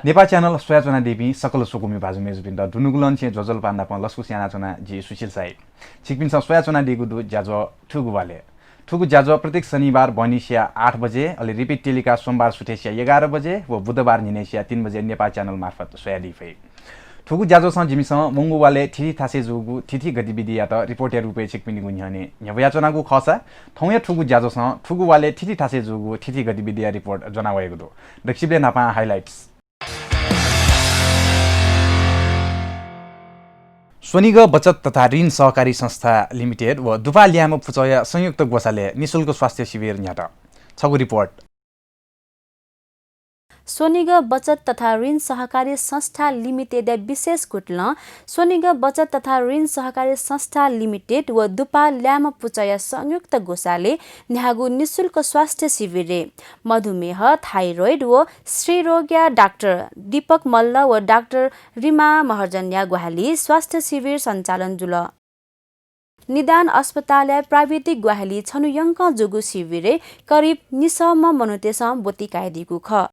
Nepal channel सोयाचना देवी सकल सुकुमी बाजु मेजबिन्द दुनुगुलन छे जजल पान्दा प लस्कु स्याना चना जी सुशील साई छिकपिन सोयाचना देगु दु ज्याजो ठुगुवाले ठुगु ज्याजो प्रत्येक शनिबार बनिसिया 8 बजे अलि रिपिट टेलिकास्ट सोमबार सुटेसिया 11 बजे व बुधबार निनेसिया 3 बजे नेपाल च्यानल मार्फत सोयादी फै ठुगु ज्याजोसँग जिमिसँग मंगुवाले ठिठी थासे जुगु ठिठी गतिविधि या त रिपोर्टर रुपे छिकपिन गुन्हने न्यवयाचनागु खसा थौया ठुगु ज्याजोसँग ठुगुवाले ठिठी थासे जुगु ठिठी गतिविधि या रिपोर्ट जनावएको दो दक्षिबले नापा हाइलाइट्स स्वनिग बचत तथा ऋण सहकारी संस्था लिमिटेड व दुपा ल्याम फुचय संयुक्त गोसाले निशुल्क स्वास्थ्य शिविर न्याट छगु रिपोर्ट स्वनिग बचत तथा ऋण सहकारी संस्था लिमिटेड विशेष कुटल स्वनिग बचत तथा ऋण सहकारी संस्था लिमिटेड व दुपा ल्याम पुचय संयुक्त गोसाले न्यागु निशुल्क स्वास्थ्य शिविर मधुमेह थाइरोइड व श्रीरोग्य डाक्टर दीपक मल्ल व डाक्टर रिमा महर्जन्या गुहाली स्वास्थ्य शिविर सञ्चालन जुल निदान अस्पताल प्राविधिक गुहाली छनुयङ्क जुगु शिविरे करिब निसम मनुतेस बोती कायदिगु ख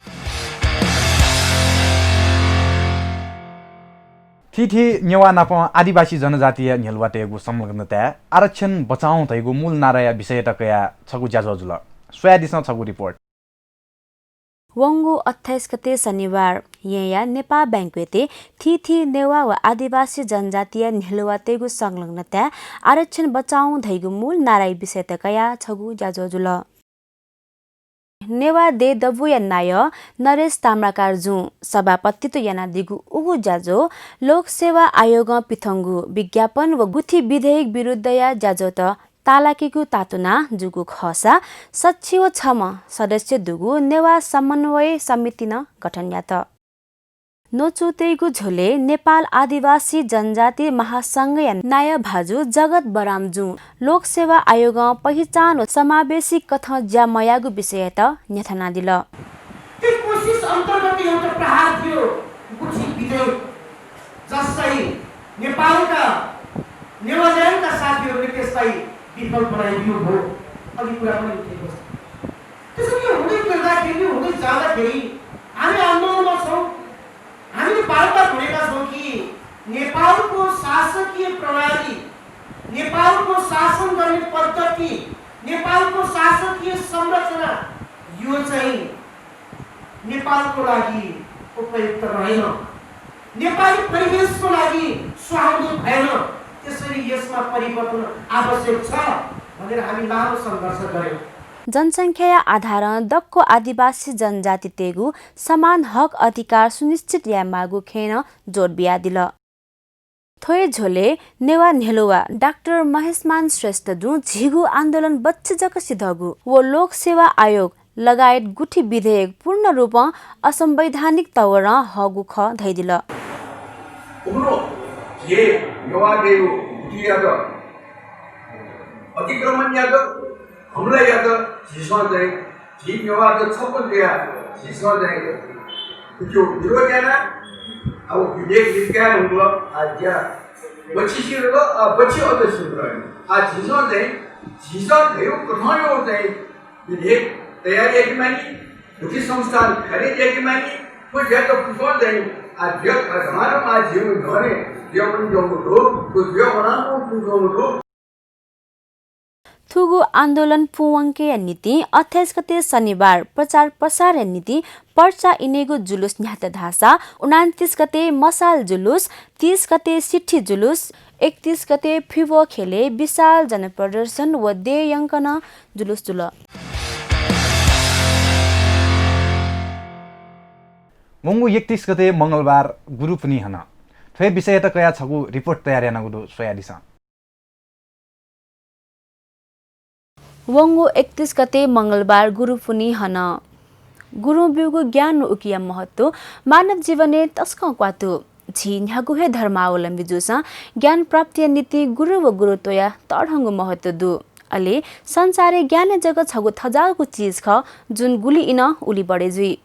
थिथि नेवा नाप आदिवासी जनजातीय नेलवाटेगु संलग्नता आरक्षण बचाउँ तैगु मूल नाराय विषय टकया छगु ज्याजजुल सोयादिस छगु रिपोर्ट वंगु 28 गते शनिबार यहाँ नेपाल बैंकवेते थिथि नेवा व आदिवासी जनजातीय नेलवाटेगु संलग्नता आरक्षण बचाउँ धैगु मूल नाराय विषय टकया छगु ज्याजजुल नेवा दे दबु यानाय नरेश ताम्राकारजु सभापतित्व याना दिगु उगु ज्याजो लोक सेवा आयोग पिथंगु विज्ञापन व गुथी विधेयक विरुद्ध या ज्याजो त तालाकेगु तातुना जुगु खसा सचिव छम सदस्य दुगु नेवा समन्वय समिति न गठन यात नोचुतेगु झोले नेपाल आदिवासी जनजाति महासंघ या नाय भाजु जगत बरामजु लोक सेवा आयोग पहिचान व समावेशी कथ ज्यामयागु विषय त न्यथना दिल त्यो कोशिश अन्तर्गत एउटा प्रहार थियो गुठी विधेयक जसलाई नेपालका नेवाजानका साथीहरूले त्यसलाई विफल बनाइदिनु भयो अघि कुरा पनि उठेको छ त्यसैले हुँदै गर्दाखेरि हुँदै जाँदाखेरि हामी आन्दोलनमा छौँ हामीले बारम्बार भनेका छौँ कि नेपालको शासकीय प्रणाली नेपालको शासन गर्ने पद्धति नेपालको शासकीय संरचना यो चाहिँ नेपालको लागि उपयुक्त रहेन नेपाली परिवेशको लागि सुहाउँदो भएन त्यसैले यसमा परिवर्तन आवश्यक छ भनेर हामी लामो सङ्घर्ष गर्यौँ जनसङ्ख्या आधार दक्को आदिवासी जनजाति तेगु समान हक अधिकार सुनिश्चित या मागु खेन जोड बिया दिल थोय झोले नेवा नेलुवा डाक्टर महेशमान श्रेष्ठ जु झिगु आन्दोलन बच्चे जक सिधगु वो लोक सेवा आयोग लगायत गुठी विधेयक पूर्ण रूप असंवैधानिक तवर हगु ख धैदिल उम्रो ये नेवा देउ गुठियाग अतिक्रमण याग हमरा याद झिसमा चाहिँ झि नेवा त छप्पन गया झिसमा चाहिँ त्यो विरोध याना अब विधेयक विज्ञान हुँलो आज्ञा बच्ची सिरलो बच्ची अझ सुन्द्र आ झिसमा चाहिँ झिसा धेरै कठायो चाहिँ विधेयक तयारी याकी मानी उठी संस्थान खरीद याकी मानी को ज्यादा पुछो चाहिँ आ ज्या हमारा मा जीवन घरे ज्या पनि जोको रो को ज्या बनाको पुछो रो थुगु आन्दोलन पुवंके नीति 28 गते शनिबार प्रचार प्रसार नीति पर्चा इनेगु जुलुस न्यात धासा 29 गते मसाल जुलुस 30 गते सिट्ठी जुलुस 31 गते फिवो खेले विशाल जनप्रदर्शन व देयंकन जुलुस जुल मंगु 31 गते मंगलबार गुरु पनि हन थ्वे विषय त कया छगु रिपोर्ट तयार याना गुदु सोयादिसा वंगु 31 गते मंगलबार गुरु पुनि हन गुरु बिउगु ज्ञान उकिया महत्व मानव जीवने तस्क क्वातु झिन हगुहे धर्मावलम्बी जुसा ज्ञान प्राप्ति नीति गुरु व गुरुत्वया तडहंगु महत्व दु अले संसारे ज्ञान जगत छगु थजागु चीज ख जुन गुली इन उली बडे जुई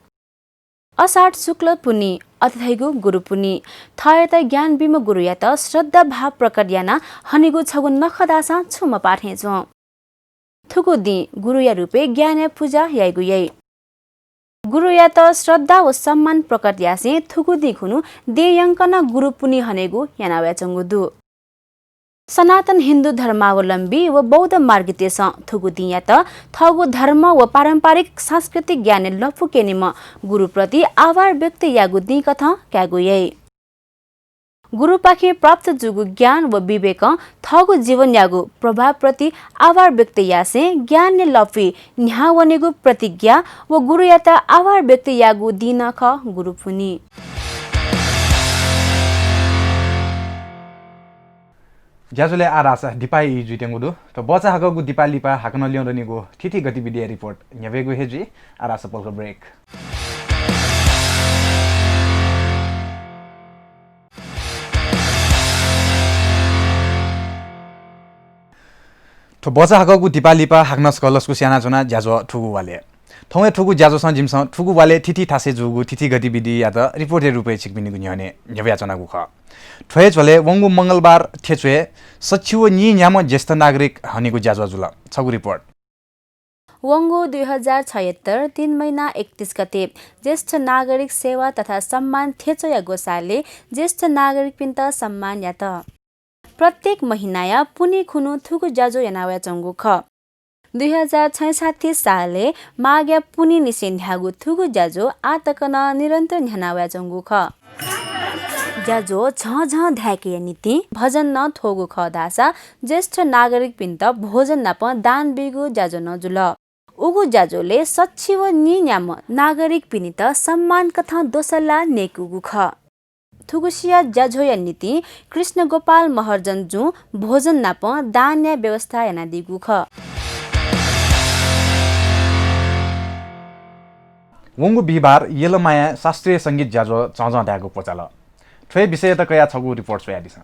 अषाढ शुक्ल पुनि अतिथैगु गुरु पुनि थयत ज्ञान बिम गुरु या त श्रद्धा भाव प्रकट याना हनिगु छगु नखदासा छुम पाठे जो थुकु दि गुरु या रुपे ज्ञान पूजा याइगु यई गुरु या त श्रद्धा व सम्मान प्रकट यासे थुगुदी खुनु देयंकन गुरु पुनि हनेगु यानाव्या चंगुदु सनातन हिन्दू धर्मावलम्बी व बौद्ध मार्गितेस थुगुदी या त थगु धर्म व पारम्परिक सांस्कृतिक ज्ञान लफुकेनिम गुरुप्रति आभार व्यक्त यागु दी कथा क्यागुयै गुरुपाखे प्राप्त जुगु ज्ञान व विवेक थगु जीवन यागु प्रभाव प्रति आभार व्यक्त यासे ज्ञान ने लफी न्यावनेगु प्रतिज्ञा व गुरु याता आभार व्यक्त यागु दिन ख गुरु पुनि ज्याजुले आरासा दिपाई जुइटेंगुदु त बचा हगगु दिपालिपा हाकन ल्याउँदनिगु थिथि गतिविधि रिपोर्ट न्यावेगु हेजी आरासा पल्को ब्रेक तो बचा हगगु दिपालिपा हाक्न स्कलसको स्याना चुना ज्याजो ठुगु वाले थौए ठुगु ज्याजो सन जिमस ठुगु वाले थिथि थासे जुगु थिथि गतिविधि या त रिपोर्टे रुपे छिकबिनिगु न्याने न्याव्या चनागु ख ठोए चले वंगु मंगलबार थेचुए सचिव नि न्याम ज्येष्ठ नागरिक हनेगु ज्याजो जुल छगु रिपोर्ट वंगो 2076 3 महिना 31 गते ज्येष्ठ नागरिक सेवा तथा सम्मान थेचया गोसाले ज्येष्ठ नागरिक पिन्त सम्मान या त प्रत्येक महिनाया पुनि खुनु थुगु ज्याजो यानाव्या चंगु ख 2066 साले माग्या पुनि निसेन्ध्यागु थुगु ज्याजो आतकन निरन्तर न्यानाव्या चंगु ख ज्याजो झ ध्याके नीति भजन न थोगु ख दासा ज्येष्ठ नागरिक पिन्त भोजन नाप दान बिगु ज्याजो न जुल उगु ज्याजोले सचिव नि न्याम नागरिक पिनित सम्मान कथा दोसल्ला नेकुगु ख थुगुसिया ज्याझोया नीति कृष्ण गोपाल महर्जन जु भोजन नाप दान्या व्यवस्था याना दिगु ख वंगु बिहिबार येलमाया शास्त्रीय संगीत ज्याजो चौज ड्यागु पोचाल ठोए विषय त कया छगु रिपोर्ट सोयादिस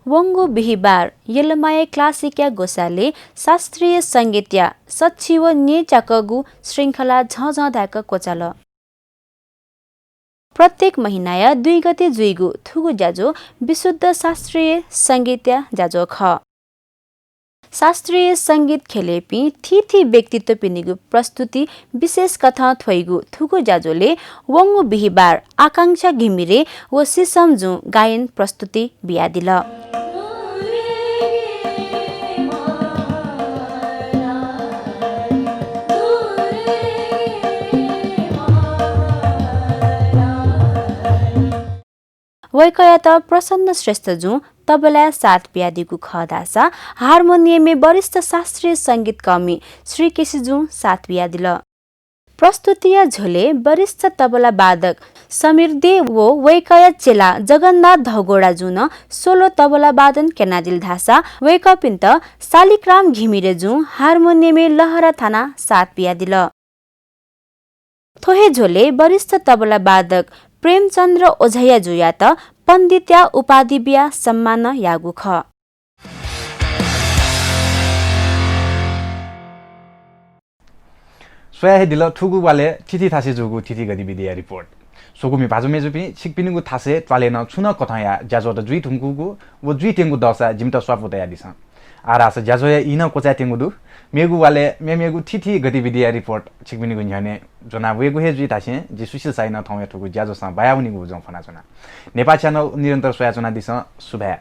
वंगु बिहिबार येलमाया क्लासिका गोसाले शास्त्रीय संगीतया सचिव ने चाकगु श्रृंखला झ ड्याक कोचाल प्रत्येक महिनाया 2 गते जुइगु थुगु ज्याजो विशुद्ध शास्त्रीय संगीतया ज्याजो ख शास्त्रीय संगीत खेलेपि थिथि व्यक्तित्व पिनिगु प्रस्तुति विशेष कथा थोइगु थुगु ज्याजोले वंगु बिहिबार आकांक्षा घिमिरे व सिसम जु गायन प्रस्तुति बियादिल वैकया त प्रसन्न श्रेष्ठ जु तबला साथ प्यादिगु खदासा हार्मोनियमे वरिष्ठ शास्त्रीय संगीत कर्मी श्री केसीजु साथ प्यादिल प्रस्तुतिया झोले वरिष्ठ तबला वादक समीर देव वो वैकया चेला जगन्नाथ धगोडा जुन सोलो तबला वादन केनादिल धासा वैकपिन्त शालिग्राम घिमिरे जु हार्मोनियमे लहरा थाना साथ प्यादिल थोहे झोले वरिष्ठ तबला वादक प्रेमचन्द्र ओझैया जुया त पण्डित्या उपाधि बिया सम्मान यागु ख सोया दिल ठुगु वाले थिथि थासे जुगु थिथि गतिविधि रिपोर्ट सोगुमी भाजु मेजुपि छिकपिनिगु थासे ट्वालेन छुन कथया ज्याजो त जुइ थुंगुगु व जुइ टेंगु दसा जिमता स्वापु तया दिस आरास ज्याजोया इन कोचा टेंगुदु मेगु वाले मेगु थिथि गतिविधि रिपोर्ट छिकपिनिगु न्याने जना वेगु हे जुइ थासे जि सुशील साइन थौया ठुगु ज्याजो स बायाउनिगु जं फना जना नेपाल च्यानल निरन्तर सोया जना दिस शुभया